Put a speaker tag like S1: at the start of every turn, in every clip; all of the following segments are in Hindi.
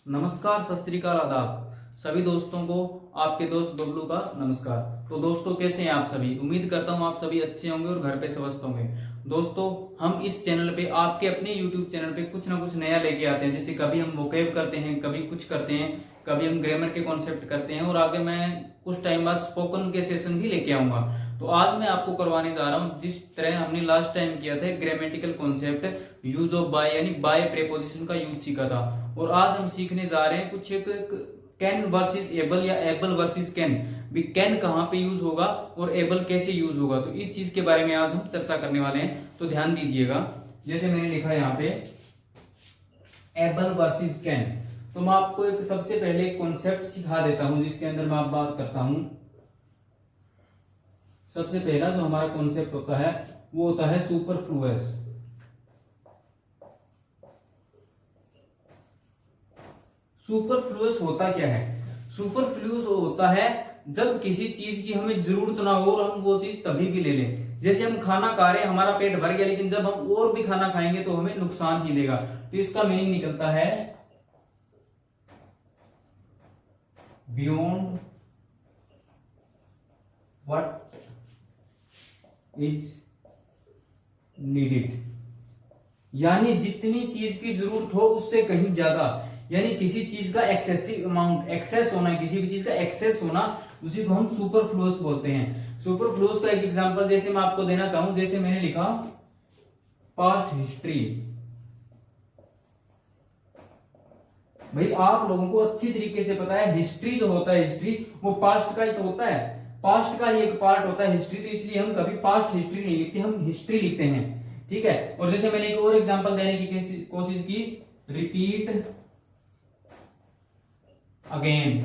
S1: नमस्कार, सत श्री अकाल, आदाब सभी दोस्तों को। आपके दोस्त बबलू का नमस्कार। तो दोस्तों, कैसे हैं आप सभी? उम्मीद करता हूं आप सभी अच्छे होंगे और घर पे स्वस्थ होंगे। दोस्तों, हम इस चैनल पे आपके अपने YouTube चैनल पे कुछ ना कुछ नया लेके आते हैं। जैसे कभी हम वोकैब करते हैं, कभी कुछ करते हैं, कभी हम ग्रामर के कॉन्सेप्ट करते हैं और आगे मैं कुछ टाइम बाद स्पोकन के सेशन भी लेके आऊंगा। तो आज मैं आपको करवाने जा रहा हूँ जिस तरह हमने लास्ट टाइम किया था grammatical concept use of by, यानी बाय प्रेपोजिशन का यूज सीखा था। और आज हम सीखने जा रहे हैं कुछ एक कैन वर्सेस एबल या एबल वर्सेस कैन। भी कैन कहाँ पे यूज होगा और एबल कैसे यूज होगा, तो इस चीज के बारे में आज हम चर्चा करने वाले हैं। तो ध्यान दीजिएगा, जैसे मैंने लिखा यहाँ पे एबल वर्सेस कैन। तो मैं आपको एक सबसे पहले एक कॉन्सेप्ट सिखा देता हूं जिसके अंदर मैं आप बात करता हूं। सबसे पहला जो हमारा कॉन्सेप्ट होता है वो होता है सुपरफ्लुअस। सुपरफ्लुअस होता क्या है? सुपरफ्लुअस होता है जब किसी चीज की हमें जरूरत ना हो और हम वो चीज तभी भी ले लें। जैसे हम खाना खा रहे हैं, हमारा पेट भर गया, लेकिन जब हम और भी खाना खाएंगे तो हमें नुकसान ही देगा। तो इसका मीनिंग निकलता है बियॉन्ड व्हाट इज नीडेड, यानी जितनी चीज की जरूरत हो उससे कहीं ज्यादा, यानी किसी चीज का एक्सेसिव अमाउंट, एक्सेस होना, किसी भी चीज का एक्सेस होना, उसी को हम सुपरफ्लुअस बोलते हैं। सुपरफ्लुअस का एक एग्जांपल जैसे मैं आपको देना चाहूं, जैसे मैंने लिखा पास्ट हिस्ट्री। भाई आप लोगों को अच्छी तरीके से पता है हिस्ट्री जो होता है, हिस्ट्री वो पास्ट का ही तो होता है, पास्ट का ही एक पार्ट होता है हिस्ट्री। तो इसलिए हम कभी पास्ट हिस्ट्री नहीं लिखते, हम हिस्ट्री लिखते हैं, ठीक है। और जैसे मैंने एक और एग्जांपल देने की कोशिश की, रिपीट अगेन।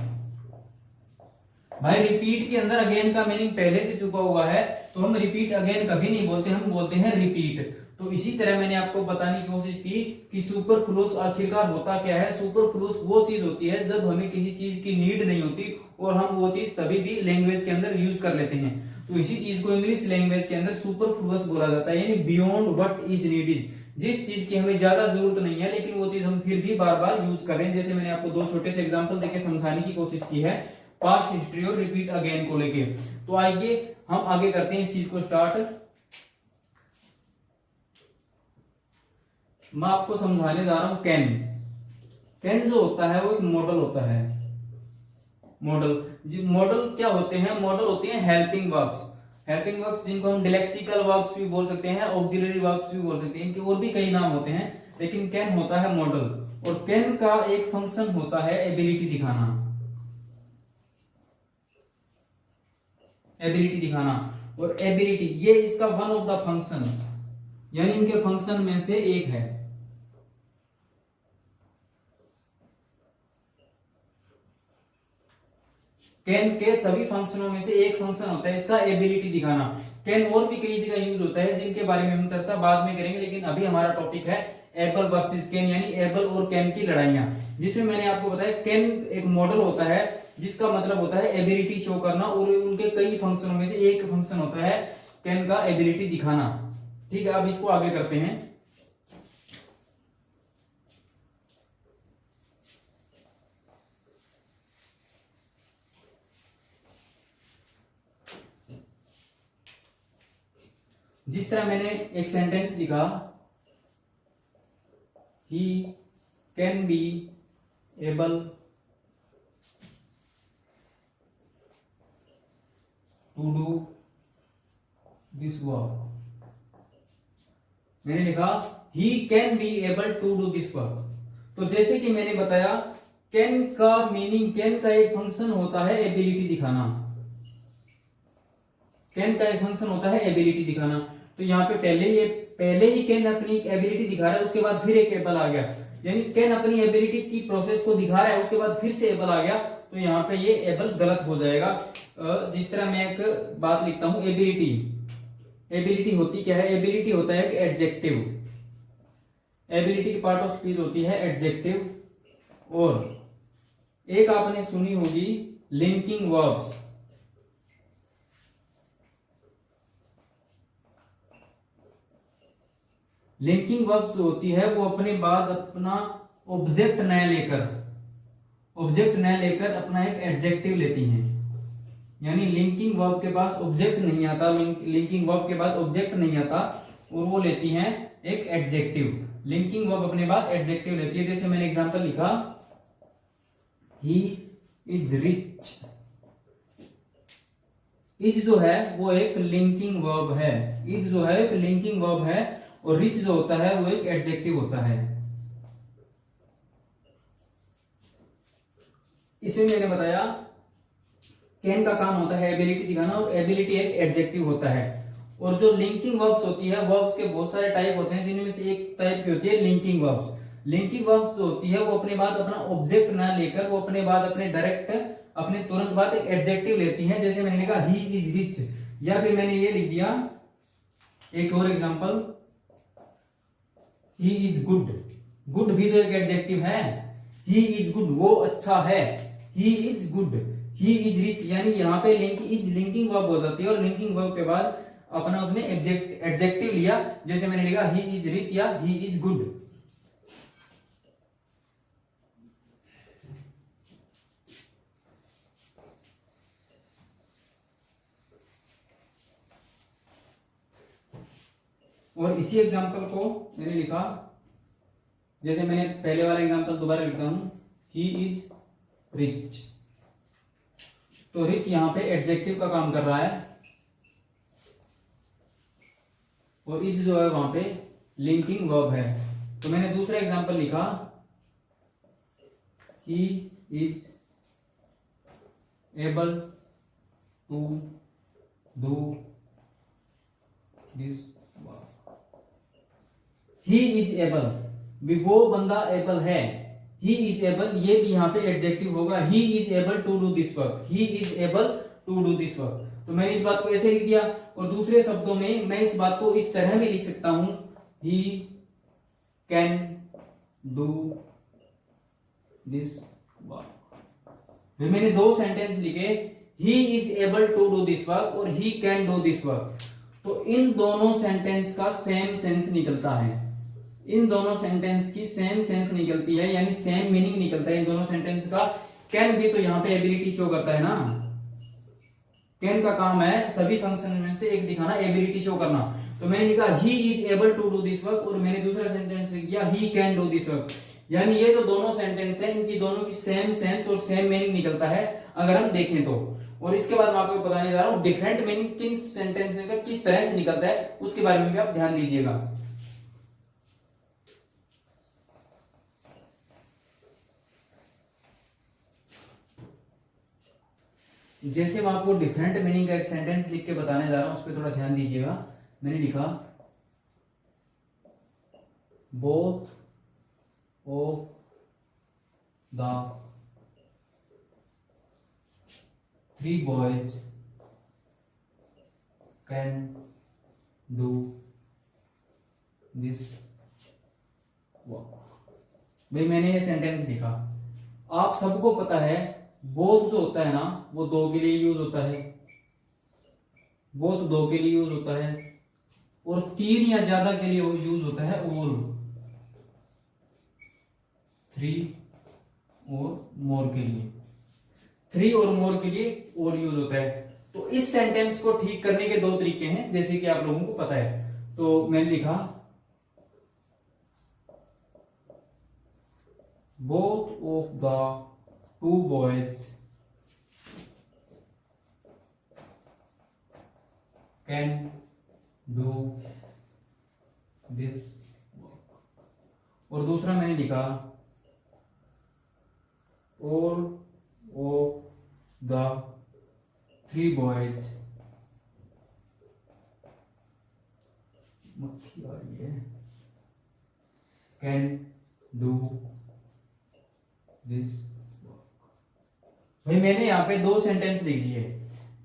S1: भाई रिपीट के अंदर अगेन का मीनिंग पहले से छुपा हुआ है, तो हम रिपीट अगेन कभी नहीं बोलते, हम बोलते हैं रिपीट। तो इसी तरह मैंने आपको बताने की कोशिश की कि सुपरफ्लुअस आखिरकार होता क्या है। सुपरफ्लुअस वो चीज होती है जब हमें किसी चीज की नीड नहीं होती और हम वो चीज तभी भी लैंग्वेज के अंदर यूज कर लेते हैं। तो इसी चीज को इंग्लिश लैंग्वेज के अंदर सुपरफ्लुअस बोला जाता है, यानी बियॉन्ड व्हाट इज नीडेड। जिस चीज की हमें ज्यादा जरूरत नहीं है लेकिन वो चीज हम फिर भी बार बार यूज कर रहे हैं। जैसे मैंने आपको दो छोटे से एग्जांपल देके समझाने की कोशिश की है, पास्ट हिस्ट्री और रिपीट अगेन को लेके। तो आइए हम आगे करते हैं इस चीज को स्टार्ट। मैं आपको समझाने जा रहा हूं कैन। कैन जो होता है वो एक मॉडल होता है। मॉडल क्या होते हैं? मॉडल होते हैं हेल्पिंग वर्ब्स। हेल्पिंग वर्ब्स जिनको हम लेक्सिकल वर्ब्स भी बोल सकते हैं, ऑक्सिलरी वर्ब्स भी बोल सकते हैं, इनके और भी कई नाम होते हैं, लेकिन कैन होता है मॉडल। और कैन का एक फंक्शन होता है एबिलिटी दिखाना। एबिलिटी दिखाना और एबिलिटी ये इसका वन ऑफ द फंक्शंस, यानी इनके फंक्शन में से एक है। कैन के सभी फंक्शनों में से एक फंक्शन होता है इसका एबिलिटी दिखाना। कैन और भी कई जगह यूज होता है जिनके बारे में हम चर्चा बाद में करेंगे, लेकिन अभी हमारा टॉपिक है एबल वर्सेस कैन, यानी एबल और कैन की लड़ाइयां, जिसमें मैंने आपको बताया कैन एक मॉडल होता है जिसका मतलब होता है एबिलिटी शो करना, और उनके कई फंक्शनों में से एक फंक्शन होता है कैन का एबिलिटी दिखाना। ठीक है, अब इसको आगे करते हैं। जिस तरह मैंने एक सेंटेंस लिखा, he can be able to do this work. मैंने लिखा he can be able to do this work. तो जैसे कि मैंने बताया कैन का मीनिंग, कैन का एक फंक्शन होता है एबिलिटी दिखाना। कैन का एक फंक्शन होता है एबिलिटी दिखाना। तो यहाँ पे पहले ही कैन अपनी एबिलिटी दिखा रहा है, उसके बाद फिर एक एबल आ गया, यानी कैन अपनी एबिलिटी की प्रोसेस को दिखा रहा है, उसके बाद फिर से एबल आ गया, तो यहाँ पे ये एबल गलत हो जाएगा। जिस तरह मैं एक बात लिखता हूं, एबिलिटी। एबिलिटी होती क्या है? एबिलिटी होता है कि एडजेक्टिव। एबिलिटी की पार्ट ऑफ स्पीच होती है एडजेक्टिव। और एक आपने सुनी होगी लिंकिंग वर्ब्स। लिंकिंग वर्ब्स जो होती है वो अपने बाद अपना ऑब्जेक्ट नया लेकर, ऑब्जेक्ट न लेकर अपना एक एडजेक्टिव लेती हैं। यानी लिंकिंग वर्ब के पास ऑब्जेक्ट नहीं आता, लिंकिंग वर्ब के बाद ऑब्जेक्ट नहीं आता और वो लेती हैं एक एडजेक्टिव। लिंकिंग वर्ब अपने बाद एडजेक्टिव लेती है। जैसे मैंने एग्जांपल लिखा, ही इज रिच। इज जो है वो एक लिंकिंग वर्ब है, इज जो है एक लिंकिंग वर्ब है, और रिच जो होता है वो एक एडजेक्टिव होता है। इसमें मैंने बताया कैन का काम होता है एबिलिटी दिखाना, और एबिलिटी एक एडजेक्टिव होता है। और जो लिंकिंग वर्ब्स होती है, वर्ब्स के बहुत सारे टाइप होते हैं, जिनमें से एक टाइप की होती है लिंकिंग वर्ब्स। लिंकिंग वर्ब्स जो होती है वो अपने बाद अपना ऑब्जेक्ट ना लेकर वो अपने बाद अपने डायरेक्ट अपने तुरंत बाद एक एडजेक्टिव लेती हैं। जैसे मैंने लिखा ही इज रिच, या फिर मैंने ये लिख दिया एक और example, he is good. Good भी तो एक एडजेक्टिव है। ही इज गुड, वो अच्छा है। He is good, he is rich, यानी यहाँ पे लिंकिंग वर्ब हो जाती है, और लिंकिंग वर्ब के बाद अपना उसने एडजेक्टिव लिया। जैसे मैंने लिखा ही इज रिच या ही इज गुड। और इसी एग्जांपल को मैंने लिखा, जैसे मैंने पहले वाला एग्जांपल दोबारा लिखता हूं, ही इज रिच। तो रिच यहां पे एडजेक्टिव का काम कर रहा है, और इज जो है वहां पे लिंकिंग वर्ब है। तो मैंने दूसरा एग्जांपल लिखा, he is able to do this. He is able, भी वो बंदा एबल है। ही इज एबल, ये भी यहाँ पे एडजेक्टिव होगा। He is able to do this work, he is able to do this work. तो मैंने इस बात को ऐसे लिख दिया, और दूसरे शब्दों में मैं इस बात को इस तरह भी लिख सकता हूं, he can do this work. फिर मैंने दो सेंटेंस लिखे, he is able to do this work और he can do this work. तो इन दोनों सेंटेंस का सेम सेंस निकलता है, इन दोनों सेंटेंस की सेम सेंस निकलती है, यानी सेम मीनिंग निकलता है इन दोनों सेंटेंस का। कैन भी तो यहाँ पे एबिलिटी शो करता है ना, कैन का काम है सभी फंक्शन में से एक दिखाना, एबिलिटी शो करना। तो मैंने लिखा he is able to do this work, और मैंने दूसरा सेंटेंस लिख दिया he can do this work. यानी ये जो दोनों सेंटेंस है, इनकी दोनों की सेम सेंस और सेम मीनिंग निकलता है अगर हम देखें तो। और इसके बाद मैं आपको बताने जा रहा हूं डिफरेंट मीनिंग किन सेंटेंस का किस तरह से निकलता है, उसके बारे में भी आप ध्यान दीजिएगा। जैसे मैं आपको डिफरेंट मीनिंग का एक सेंटेंस लिख के बताने जा रहा हूं, उस पर थोड़ा ध्यान दीजिएगा। मैंने लिखा, both of the three boys can do this work. भाई मैंने ये सेंटेंस लिखा, आप सबको पता है बोथ जो होता है ना वो दो के लिए यूज होता है, बोथ दो के लिए यूज होता है, और तीन या ज्यादा के लिए यूज होता है ऑल, थ्री और मोर के लिए, थ्री और मोर के लिए ऑल यूज होता है। तो इस सेंटेंस को ठीक करने के दो तरीके हैं, जैसे कि आप लोगों को पता है। तो मैंने लिखा, both of the two boys can do this work। और दूसरा मैंने लिखा, all of the three boys, मक्खी आ रही है, can do this। भाई मैंने यहाँ पे दो सेंटेंस लिख दिए।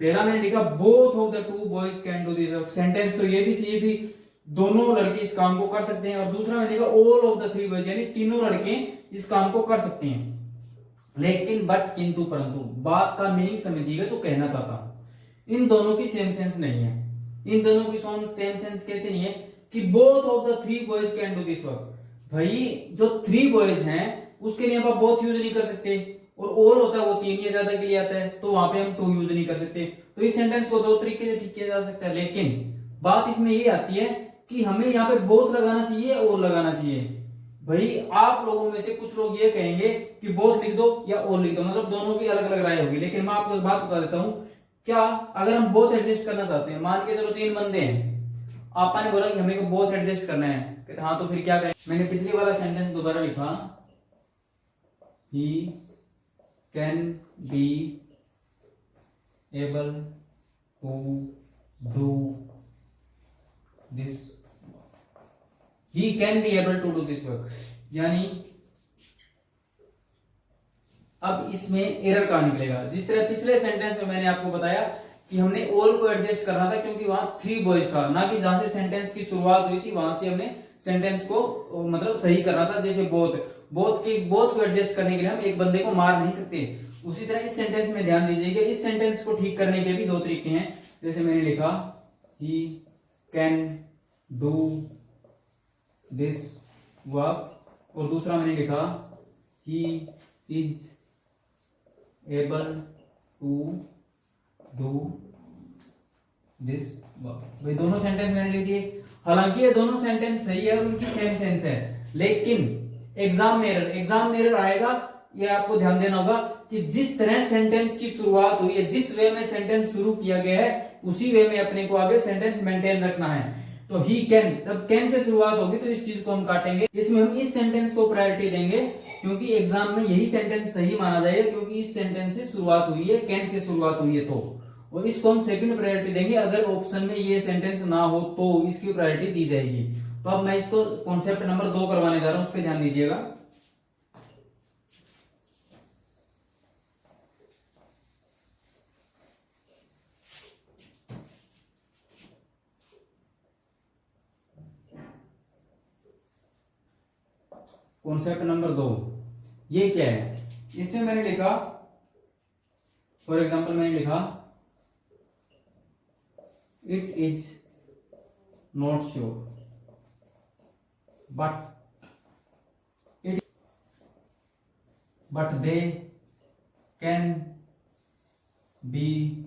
S1: पहला मैंने लिखा both of the two boys can do this sentence, तो ये भी चाहिए भी दोनों लड़के इस काम को कर सकते हैं। और दूसरा मैंने लिखा all of the three boys, यानी तीनों लड़के इस काम को कर सकते हैं। लेकिन बट किंतु परंतु बात का मीनिंग समझिएगा जो कहना चाहता हूं, इन दोनों की सेम सेंस नहीं है। इन दोनों की सेम सेंस कैसे नहीं है कि both of the three boys can do this work. भाई जो थ्री बॉयज हैं उसके लिए हम बोथ यूज नहीं कर सकते, और होता है वो 3 या ज्यादा के लिए आता है, तो वहां पे हम टू यूज नहीं कर सकते। तो इस सेंटेंस को 2 तरीके से ठीक किया जा सकता है, लेकिन बात इसमें ये आती है कि हमें यहाँ पे बोथ लगाना चाहिए और लगाना चाहिए। भाई आप लोगों में से कुछ लोग ये कहेंगे कि बोथ लिख दो या और लिख दो, मतलब दोनों की अलग अलग राय होगी। लेकिन मैं आपको एक बात बता देता हूं, क्या अगर हम बोथ एडजस्ट करना चाहते हैं, मान के चलो 3 बंदे हैं, आपा ने बोला कि हमें को बोथ एडजस्ट करना है, कहते हाँ तो फिर क्या करें। मैंने पिछली वाला सेंटेंस दोबारा लिखा, he can be able to do this, he can be able to do this work, यानी अब इसमें एरर कहां निकलेगा। जिस तरह पिछले सेंटेंस में मैंने आपको बताया कि हमने ऑल को एडजस्ट करना था, क्योंकि वहां 3 बॉयज था, ना कि जहां से सेंटेंस की शुरुआत हुई थी वहां से हमने सेंटेंस को मतलब सही करना था। जैसे बोथ को एडजस्ट करने के लिए हम एक बंदे को मार नहीं सकते, उसी तरह इस सेंटेंस में ध्यान दीजिएगा, इस सेंटेंस को ठीक करने के भी 2 तरीके हैं। जैसे मैंने लिखा, he can do this work, और दूसरा मैंने लिखा, he is able to do this work. भाई दोनों सेंटेंस मैंने लिख दिए, हालांकि ये दोनों सेंटेंस सही है और उनकी सेम सेंस है, लेकिन एग्जाम में एरर आएगा। ये आपको ध्यान देना होगा कि जिस तरह सेंटेंस की शुरुआत हुई है, जिस वे में सेंटेंस शुरू किया गया है, उसी वे में अपने को आगे सेंटेंस मेंटेन रखना है। तो ही कैन, जब कैन से शुरुआत होगी तो इस चीज को हम काटेंगे, इसमें हम इस सेंटेंस को प्रायोरिटी देंगे, क्योंकि एग्जाम में यही सेंटेंस सही माना जाएगा, क्योंकि इस सेंटेंस से शुरुआत हुई है, कैन से शुरुआत हुई है तो, और इसको हम सेकंड प्रायोरिटी देंगे। अगर ऑप्शन में ये सेंटेंस ना हो तो इसकी प्रायोरिटी दी जाएगी। तो अब मैं इसको कॉन्सेप्ट नंबर 2 करवाने जा रहा हूं, उस पर ध्यान दीजिएगा। कॉन्सेप्ट नंबर 2 ये क्या है, इसमें मैंने लिखा, फॉर एग्जांपल मैंने लिखा, it is not sure but they can be,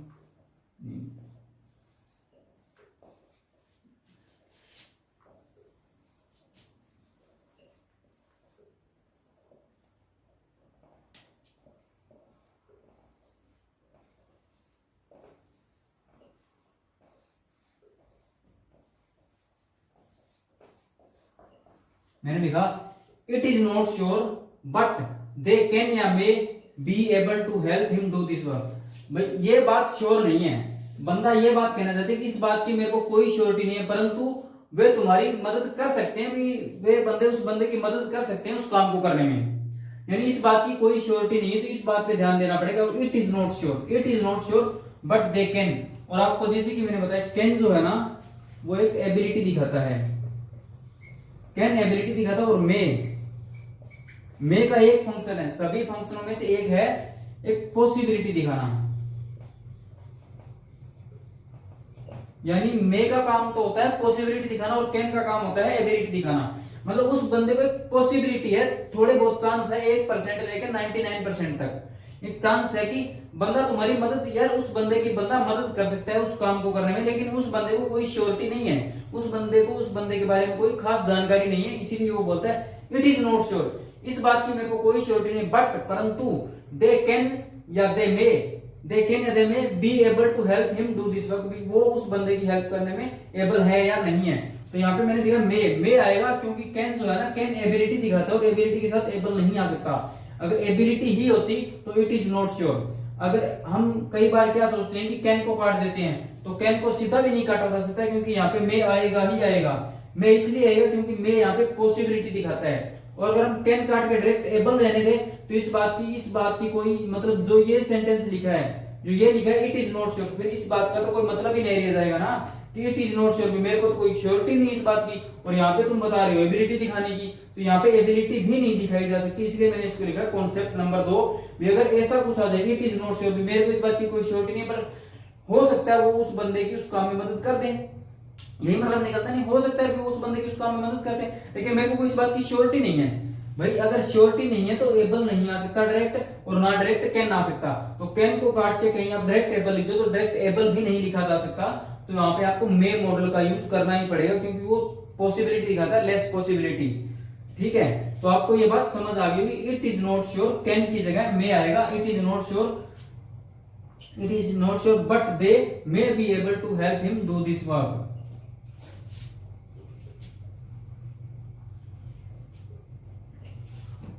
S1: मैंने लिखा it is not sure but they can या may be able to help him do this work. भाई ये बात श्योर नहीं है, बंदा ये बात कहना चाहते हैं कि इस बात की मेरे को कोई श्योरिटी नहीं है, परंतु वे तुम्हारी मदद कर सकते हैं, वे बंदे उस बंदे की मदद कर सकते हैं उस काम को करने में, यानी इस बात की कोई श्योरिटी नहीं है। तो इस बात पे ध्यान देना पड़ेगा, it is not sure but they can. और आपको जैसे कि मैंने बताया, कैन जो है ना वो एक एबिलिटी दिखाता है, कैन एबिलिटी दिखाता है, और मे का एक फंक्शन है, सभी फंक्शनों में से एक है एक पॉसिबिलिटी दिखाना, यानी मे का काम तो होता है पॉसिबिलिटी दिखाना और कैन का काम होता है एबिलिटी दिखाना। मतलब उस बंदे को एक पॉसिबिलिटी है, थोड़े बहुत चांस है, 1% लेकर 99% तक एक चांस है कि बंदा तुम्हारी मदद, यार उस बंदे की बंदा मदद कर सकता है उस काम को करने में, लेकिन उस बंदे को कोई श्योरिटी नहीं है, उस बंदे के बारे में कोई खास जानकारी नहीं है, इसीलिए वो बोलता है इट इज नॉट श्योर, इस बात की मेरे को कोई श्योरिटी नहीं, बट परंतु दे कैन या they may be able to help him do this work, वो उस बंदे की हेल्प करने में एबल है या नहीं है। तो यहाँ पे मैंने देखा मे आएगा, क्योंकि कैन जो है ना, कैन एबिलिटी दिखाता है और एबिलिटी के साथ एबल नहीं आ सकता। अगर एबिलिटी ही होती तो इट इज नॉट श्योर। अगर हम कई बार क्या सोचते हैं कि कैन को काट देते हैं, तो कैन को सीधा भी नहीं काटा जा सकता, क्योंकि यहाँ पे मे आएगा ही आएगा। मे इसलिए आएगा क्योंकि मे यहाँ पे पॉसिबिलिटी दिखाता है, और अगर हम कैन काट के डायरेक्ट एबल रहने दें तो इस बात की कोई मतलब, जो ये सेंटेंस लिखा है, जो ये लिखा है इट इज नॉट श्योर, फिर इस बात का तो कोई मतलब ही नहीं रह जाएगा ना कि इट इज नॉट श्योर, मेरे को तो कोई श्योरिटी नहीं इस बात की, और यहाँ पे तुम बता रहे हो एबिलिटी दिखाने की, तो यहाँ पे एबिलिटी भी नहीं दिखाई जा सकती, इसलिए मैंने इसको लिखा कॉन्सेप्ट नंबर 2। भी अगर ऐसा कुछ आ जाएगा इट इज नॉट श्योर, मेरे को इस बात की कोई श्योरिटी नहीं, पर हो सकता है वो उस बंदे की उस काम में मदद कर दें, यही मतलब निकलता नहीं, हो सकता है कि वो उस बंदे की उस काम में मदद करते हैं, लेकिन मेरे को कोई इस बात की श्योरिटी नहीं है। भाई अगर श्योरिटी नहीं है तो एबल नहीं आ सकता डायरेक्ट, और ना डायरेक्ट कैन आ सकता। तो कैन को काट के कहीं आप डायरेक्ट एबल लिख दो तो डायरेक्ट एबल भी नहीं लिखा जा सकता, तो यहाँ पे आपको मे मॉडल का यूज करना ही पड़ेगा, क्योंकि वो पॉसिबिलिटी दिखाता है, लेस पॉसिबिलिटी। ठीक है, तो आपको ये बात समझ आ गई होगी। It is not sure, can की जगह मे आएगा। It is not sure but they may be able to help him do this work.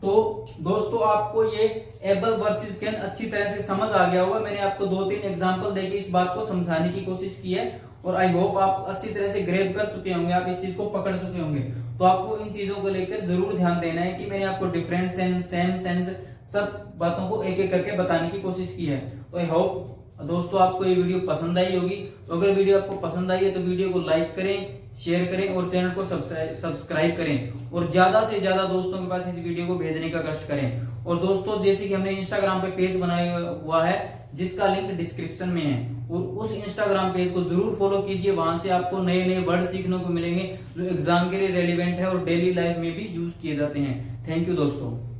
S1: तो दोस्तों आपको ये एबल वर्सेस कैन अच्छी तरह से समझ आ गया होगा। मैंने आपको 2-3 एग्जांपल देके इस बात को समझाने की कोशिश की है, और आई होप आप अच्छी तरह से ग्रेब कर चुके होंगे, आप इस चीज को पकड़ चुके होंगे। तो आपको इन चीजों को लेकर जरूर ध्यान देना है कि मैंने आपको डिफरेंट सेंस, सेम सेंस, सब बातों को एक एक करके बताने की कोशिश की है। तो आई होप दोस्तों आपको ये वीडियो पसंद आई होगी। तो अगर वीडियो आपको पसंद आई है तो वीडियो को लाइक करें, शेयर करें और चैनल को सब्सक्राइब करें, और ज्यादा से ज्यादा दोस्तों के पास इस वीडियो को भेजने का कष्ट करें। और दोस्तों जैसे कि हमने इंस्टाग्राम पे पेज बनाया हुआ है जिसका लिंक डिस्क्रिप्शन में है, और उस इंस्टाग्राम पेज को जरूर फॉलो कीजिए। वहां से आपको नए नए वर्ड सीखने को मिलेंगे जो एग्जाम के लिए रेलिवेंट है और डेली लाइफ में भी यूज किए जाते हैं। थैंक यू दोस्तों।